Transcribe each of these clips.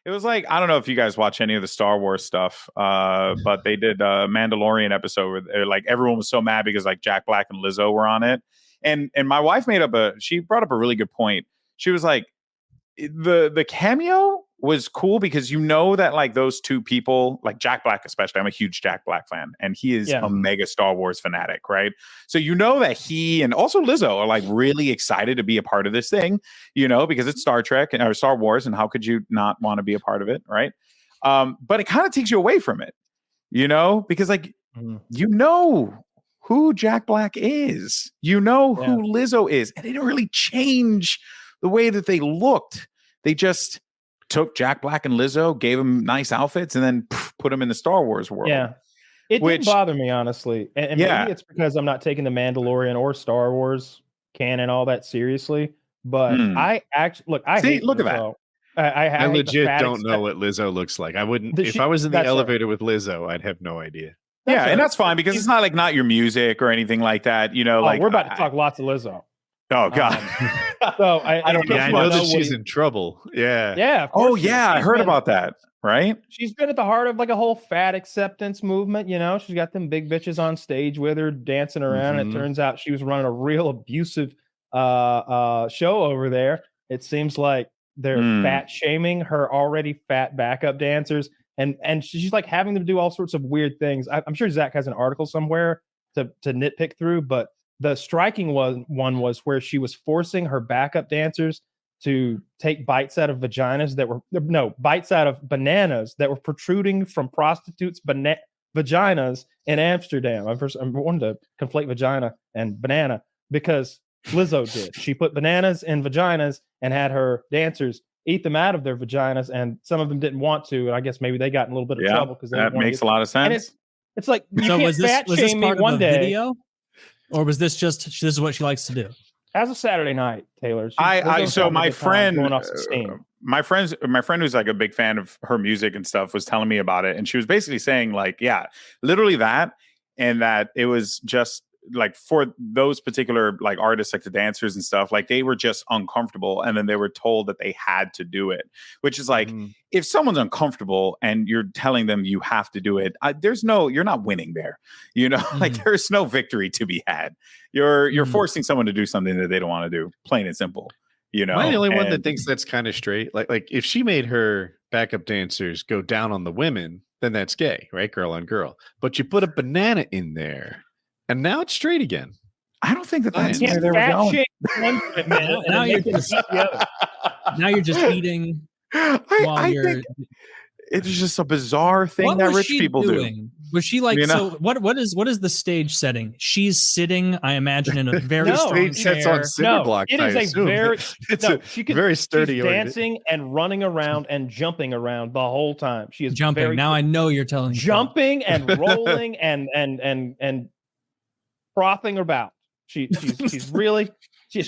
It was like, I don't know if you guys watch any of the Star Wars stuff, but they did a Mandalorian episode where like everyone was so mad because like Jack Black and Lizzo were on it. And my wife she brought up a really good point. She was like, the cameo was cool because you know that like those two people, like Jack Black especially, I'm a huge Jack Black fan, and he is a mega Star Wars fanatic, right? So you know that he and also Lizzo are like really excited to be a part of this thing, you know, because it's Star Trek or Star Wars, and how could you not want to be a part of it, right? But it kind of takes you away from it, you know, because like you know who Jack Black is, you know who Lizzo is, and they didn't really change the way that they looked. They just took Jack Black and Lizzo, gave them nice outfits, and then put them in the Star Wars world. Yeah. It didn't bother me, honestly. And maybe it's because I'm not taking the Mandalorian or Star Wars canon all that seriously. But I actually look at that. I legit don't know what Lizzo looks like. I wouldn't if I was in the elevator with Lizzo, I'd have no idea. And that's fine because it's not like not your music or anything like that. You know, like we're about to talk lots of Lizzo. Oh God! So I don't know. Yeah, I know that she's in trouble. Yeah. Yeah. Oh yeah, I heard about that. Right. She's been at the heart of like a whole fat acceptance movement. You know, she's got them big bitches on stage with her dancing around. And it turns out she was running a real abusive show over there. It seems like they're fat shaming her already fat backup dancers, and she's like having them do all sorts of weird things. I'm sure Zach has an article somewhere to nitpick through, but the striking one was where she was forcing her backup dancers to take bites out of bananas that were protruding from prostitutes' vaginas in Amsterdam. I'm wanting to conflate vagina and banana because Lizzo did. She put bananas in vaginas and had her dancers eat them out of their vaginas, and some of them didn't want to. And I guess maybe they got in a little bit of trouble because that makes a lot of sense. And it's like you can't was this part of one day. Video? Or was this just this is what she likes to do? As a Saturday night, Taylor. My friend who's like a big fan of her music and stuff was telling me about it, and she was basically saying like, yeah, literally that, and that it was just like for those particular like artists, like the dancers and stuff, like they were just uncomfortable, and then they were told that they had to do it, which is like if someone's uncomfortable and you're telling them you have to do it, you're not winning there, you know. Like there's no victory to be had. You're forcing someone to do something that they don't want to do, plain and simple, you know. Am I the only one that thinks that's kind of straight? Like if she made her backup dancers go down on the women, then that's gay, right? Girl on girl. But you put a banana in there, and now it's straight again. I don't think that's where they were going. Now you're just eating while you're. It's just a bizarre thing that rich people do. Was she like, so what is the stage setting? She's sitting, I imagine, in a very strong sets on cinder blocks. It is very sturdy. She's dancing and running around and jumping around the whole time. She is jumping. Now I know you're telling me. Jumping and rolling and frothing about. She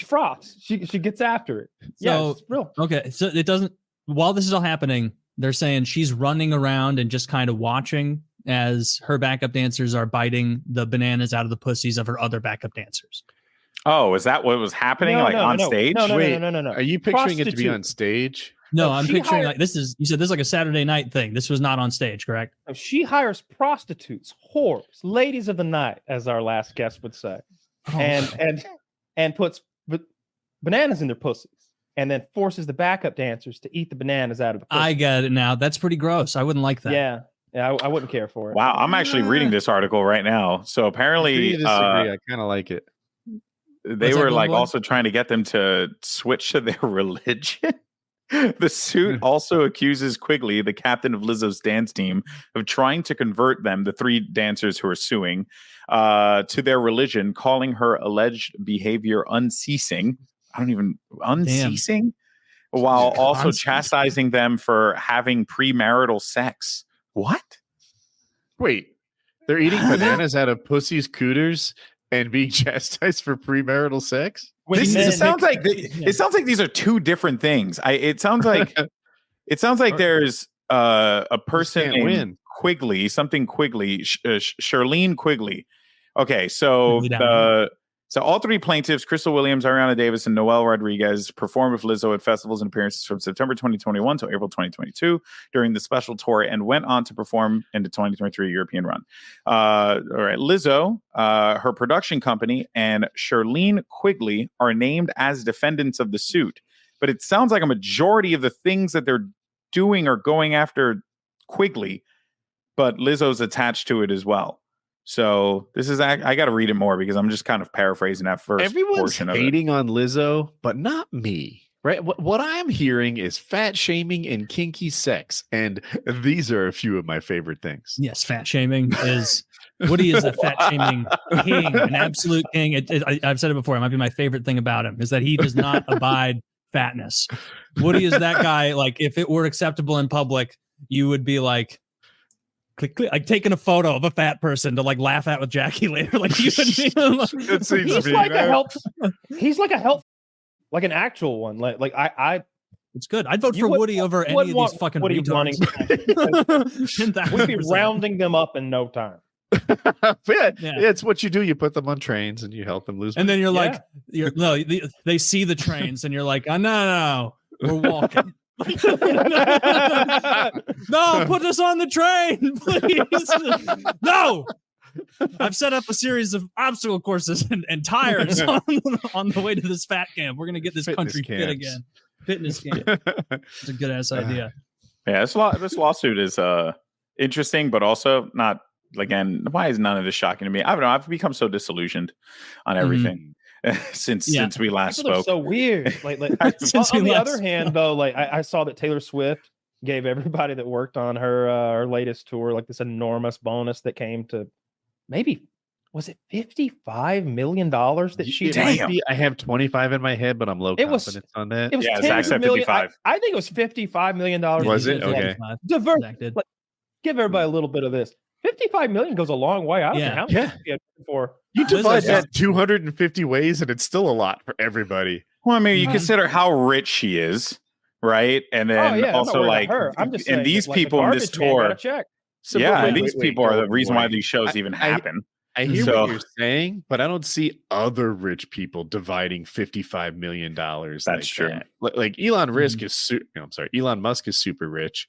froths. She gets after it. Yeah, it's real. Okay, so it doesn't. While this is all happening, they're saying she's running around and just kind of watching as her backup dancers are biting the bananas out of the pussies of her other backup dancers. Oh, is that what was happening on stage? No. Are you picturing it to be on stage? No, I'm picturing like this is. You said this is like a Saturday night thing. This was not on stage, correct? She hires prostitutes, whores, ladies of the night, as our last guest would say, and puts bananas in their pussies, and then forces the backup dancers to eat the bananas out of the pussy. I get it now. That's pretty gross. I wouldn't like that. Yeah, I wouldn't care for it. Wow, I'm actually reading this article right now. So apparently, I kind of like it. They were like also trying to get them to switch to their religion. The suit also accuses Quigley, the captain of Lizzo's dance team, of trying to convert them, the three dancers who are suing, to their religion, calling her alleged behavior unceasing. Unceasing? While also chastising them for having premarital sex. What? Wait, they're eating bananas out of pussy's cooters and being chastised for premarital sex? It sounds like these are two different things. It sounds like there's a person named Quigley, Charlene Quigley. Okay, so So all three plaintiffs, Crystal Williams, Ariana Davis, and Noel Rodriguez, performed with Lizzo at festivals and appearances from September 2021 to April 2022 during the special tour, and went on to perform in the 2023 European run. All right, Lizzo, her production company, and Shirlene Quigley are named as defendants of the suit. But it sounds like a majority of the things that they're doing are going after Quigley, but Lizzo's attached to it as well. So this is, I got to read it more because I'm just kind of paraphrasing that first Everyone's portion of it. hating on Lizzo, but not me. Right? What I'm hearing is fat shaming and kinky sex, and these are a few of my favorite things. Yes, fat shaming is Woody is a fat shaming king, an absolute king. I've said it before. It might be my favorite thing about him is that he does not abide fatness. Woody is that guy. Like if it were acceptable in public, you would be like, click, like taking a photo of a fat person to like laugh at with Jackie later. Like you would be. It seems He's to be, like man. a health. He's like a health, like an actual one. Like I. It's good. I'd vote You for wouldn't- Woody over you any wouldn't of these want fucking Woody running. retards. We'd be rounding them up in no time. Yeah, Yeah. it's what you do. You put them on trains and you help them lose. And then you're Yeah. like, they see the trains and you're like, oh, no, we're walking. No, put us on the train, please. No. I've set up a series of obstacle courses and tires on the way to this fat camp. We're gonna get this Fitness country fit camps. again. Fitness camp. It's a good ass idea. Yeah, this lawsuit is interesting, but also not. Again, why is none of this shocking to me? I don't know. I've become so disillusioned on everything since we last People are spoke. so weird. Like Since on we the last other hand, though, like I saw that Taylor Swift gave everybody that worked on her latest tour like this enormous bonus that came to maybe was it $55 million that she It Damn. might be- I have 25 in my head, but I'm low It was- confidence on that. It was Yeah, tens Zach of said million- 55. I think it was $55 million. Was it? Yeah, Okay. 55. Divert. Zach did. Like, give everybody a little bit of this. 55 million goes a long way. I don't Yeah. care how much Yeah. you get for. You divide Lizzo's- that 250 ways, and it's still a lot for everybody. Well, I mean, you Yeah. consider how rich she is, right? And then Oh yeah, also I'm not worried like, about her. I'm just and saying these that, like, the people in this garbage man got tour, a check. So, yeah, but and these people are the reason why Goldenboy. these shows even happen. I hear So- what you're saying, but I don't see other rich people dividing $55 million. That's true. that. Like Elon Elon Musk is super rich,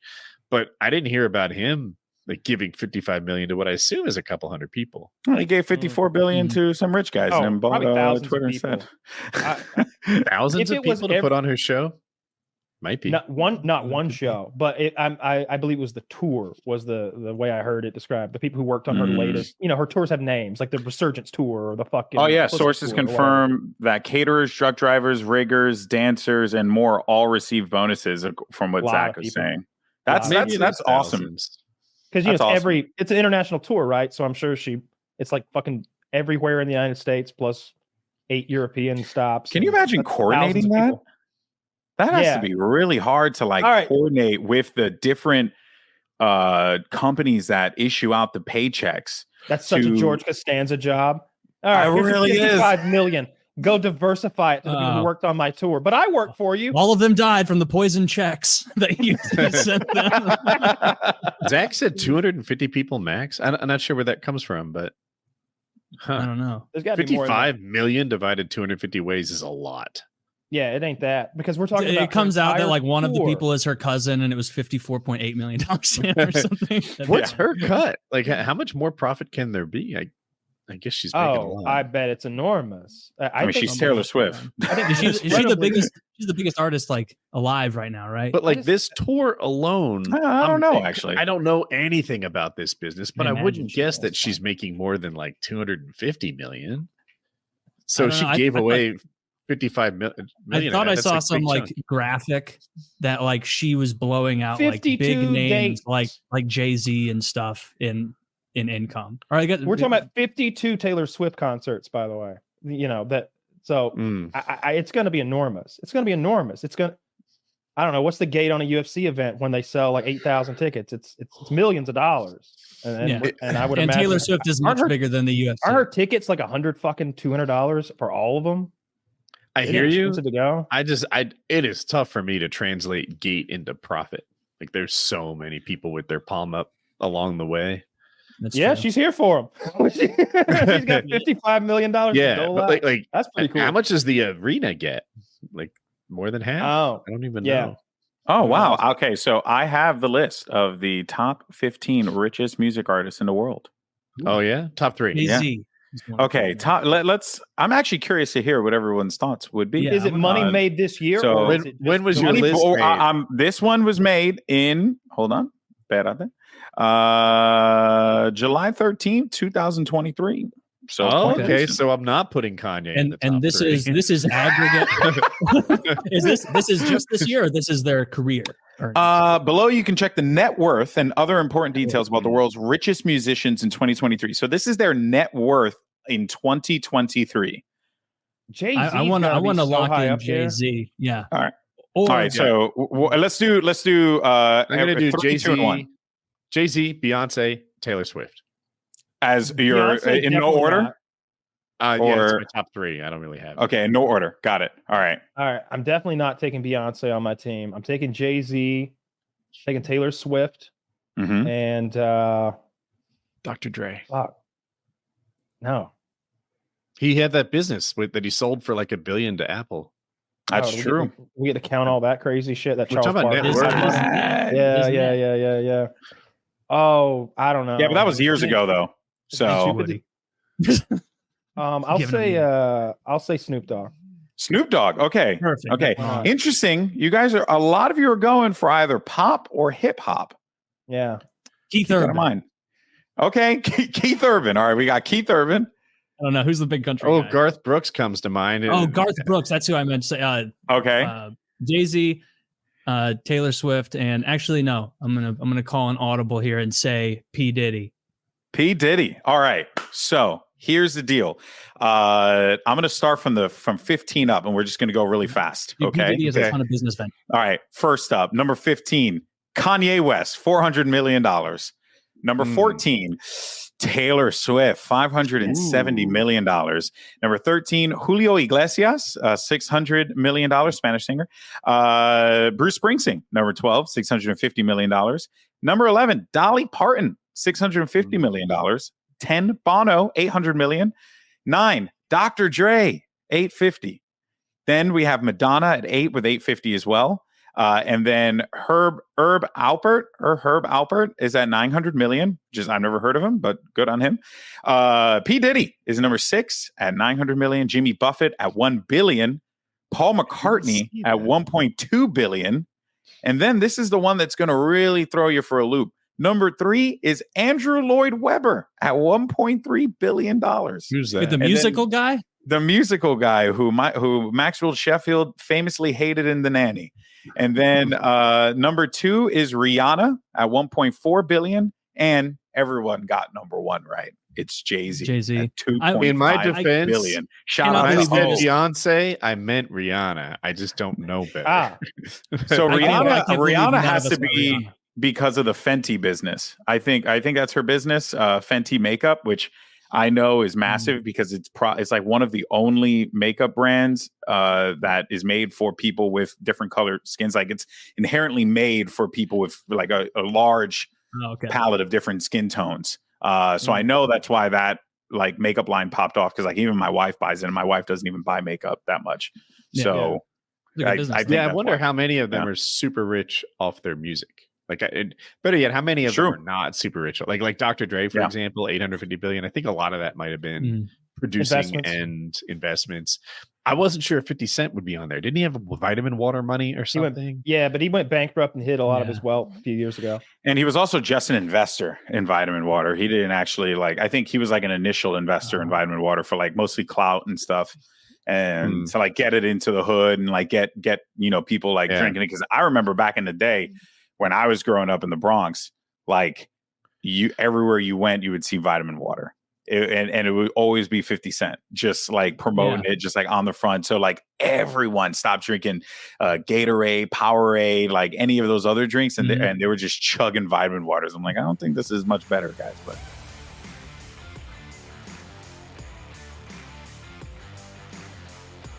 but I didn't hear about him like giving 55 million to what I assume is a couple hundred people. He gave 54 billion to some rich guys Oh, and bought probably thousands of Twitter people. instead. Thousands If of it was people to put on her show. Might be. Not one show, but I believe it was the tour was the way I heard it described. The people who worked on her latest, her tours have names like the Resurgence tour or the fucking. Oh yeah, Pussy sources tour or whatever. confirm that caterers, truck drivers, riggers, dancers, and more all receive bonuses from what Lot Zach of was people. saying. Lot. That's awesome. Thousands. Because That's awesome. it's an international tour, right? So I'm sure it's like fucking everywhere in the United States plus 8 European stops. Can you and imagine that's coordinating thousands of that? people. That has Yeah. to be really hard to like All right. coordinate with the different companies that issue out the paychecks. That's such a to- George Costanza job. All right, It here's really is. 55 million. Go diversify it to the people who worked on my tour. But I work for you. All of them died from the poison checks that you sent them. Zach said 250 people max. I'm not sure where that comes from, but I don't know. There's got to be more. than that. 55 million divided 250 ways is a lot. Yeah, it ain't that because we're talking. about It comes her out that entire like one of the tour. people is her cousin, and it was $54.8 million or something. What's her cut? Like, how much more profit can there be? I guess she's making a Oh, lot. I bet it's enormous. I mean, think she's Taylor Swift. I think Is she the incredibly- biggest? She's the biggest artist like alive right now, right? But like just- this tour alone, I don't know, actually. I don't know anything about this business, but I I imagine wouldn't she guess does. that she's making more than like 250 million. So don't she know. I gave thought- away 55 million. I thought I That's saw a some big like chunk. graphic that like she was blowing out like 52 big names dates. like Jay-Z and stuff in income. All right, I got We're talking about 52 Taylor Swift concerts, by the way. That. So Mm. it's going to be enormous. It's going to be enormous. I don't know what's the gate on a UFC event when they sell like 8,000 tickets. It's millions of dollars. And Yeah. and I would and imagine Taylor Swift is aren't much her- bigger than the UFC. Are her tickets like $200 for all of them? I Isn't hear it you. expensive to go. It is tough for me to translate gate into profit. Like there's so many people with their palm up along the way. That's Yeah, true. she's here for him. She's got $55 million. Yeah, to dole but out. like That's pretty cool. how much does the arena get? Like more than half? Oh, I don't even yeah. know. Oh, Who wow. knows? Okay, so I have the list of the top 15 richest music artists in the world. Oh yeah, top 3. Jay-Z. Okay, let's. I'm actually curious to hear what everyone's thoughts would be. Yeah, Is it money Uh, made this year? so- or is it When just was your money- list made? This one was made in. Hold on, bad out there. July 13th, 2023. So Oh, quite okay, recent. so I'm not putting Kanye in the top And this 3. is aggregate. Is this is just this year, or this is their career? Below you can check the net worth and other important details about the world's richest musicians in 2023. So this is their net worth in 2023. Jay-Z? I want to lock in Jay-Z. Yeah. All right. Or, All right, so let's do. I'm gonna do 3, 2, and 1 Jay-Z, Beyonce, Taylor Swift. as your Beyonce, in no definitely order. not. Yeah, it's Or- my top 3. I don't really have. Okay, in no order. Got it. All right. All right, I'm definitely not taking Beyonce on my team. I'm taking Jay-Z, taking Taylor Swift, Mhm. and Dr. Dre. fuck. No. He had that business that he sold for like $1 billion to Apple. That's we true. We get to count all that crazy shit that We're Charles talking about Barkley net had worth. money. Isn't Yeah, it? yeah. Oh, I don't know. Yeah, but that was years ago, though. So Woody. I'll Giving say him- I'll say Snoop Dogg. Snoop Dogg. Okay. Perfect. Okay. Why not? Interesting. You guys are a lot of you are going for either pop or hip hop. Yeah. Keith Keep that in Urban. mind. Okay, Keith Urban. All right, we got Keith Urban. I don't know who's the big country. Oh, guy? Garth Brooks comes to mind. Oh, Garth Brooks. That's who I meant to say. Okay. Jay-Z, Taylor Swift, and actually no, I'm gonna call an audible here and say P. Diddy. P. Diddy. All right. So here's the deal. I'm gonna start from 15 up, and we're just gonna go really fast. P. Okay. Diddy has a ton of business ventures. All right. First up, number 15, Kanye West, $400 million. Number 14, Taylor Swift, $570 million. Number 13, Julio Iglesias, $600 million, Spanish singer. Bruce Springsteen, number 12, $650 million. Number 11, Dolly Parton, $650 million. 10, Bono, $800 million. 9, Dr. Dre, $850. Then we have Madonna at 8 with $850 as well. And then Herb Alpert is at $900 million. Just I've never heard of him, but good on him. P. Diddy is number 6 at $900 million. Jimmy Buffett at $1 billion. Paul McCartney at $1.2 billion. And then this is the one that's going to really throw you for a loop. Number 3 is Andrew Lloyd Webber at $1.3 billion. Who's that? The musical guy? The musical guy who Maxwell Sheffield famously hated in The Nanny. And then number 2 is Rihanna at $1.4 billion. And everyone got number 1 right. It's Jay-Z. Jay-Z. At $2.5 In my defense, billion. Shout cannot out when I to said all. Beyonce, I meant Rihanna. I just don't know better. So I can't believe Rihanna none has of us to got be Rihanna. because of the Fenty business. I think that's her business, Fenty makeup, which I know is massive because it's like one of the only makeup brands that is made for people with different colored skins. Like it's inherently made for people with like a large palette of different skin tones. So I know that's why that like makeup line popped off because like even my wife buys it, and my wife doesn't even buy makeup that much. So I think I that's wonder why. how many of them are super rich off their music. Like, better yet, how many of them are not super rich? Like Dr. Dre, for example, $850 billion. I think a lot of that might have been producing and investments. I wasn't sure if 50 Cent would be on there. Didn't he have vitamin water money or something? But he went bankrupt and hid a lot of his wealth a few years ago. And he was also just an investor in vitamin water. He didn't actually I think he was like an initial investor in vitamin water for like mostly clout and stuff. And to like get it into the hood and like get people like drinking it. Because I remember back in the day when I was growing up in the Bronx, like everywhere you went, you would see vitamin water. And it would always be 50 Cent, just like promoting it, just like on the front. So like everyone stopped drinking Gatorade, Powerade, like any of those other drinks. And they were just chugging vitamin waters. I'm like, I don't think this is much better, guys. But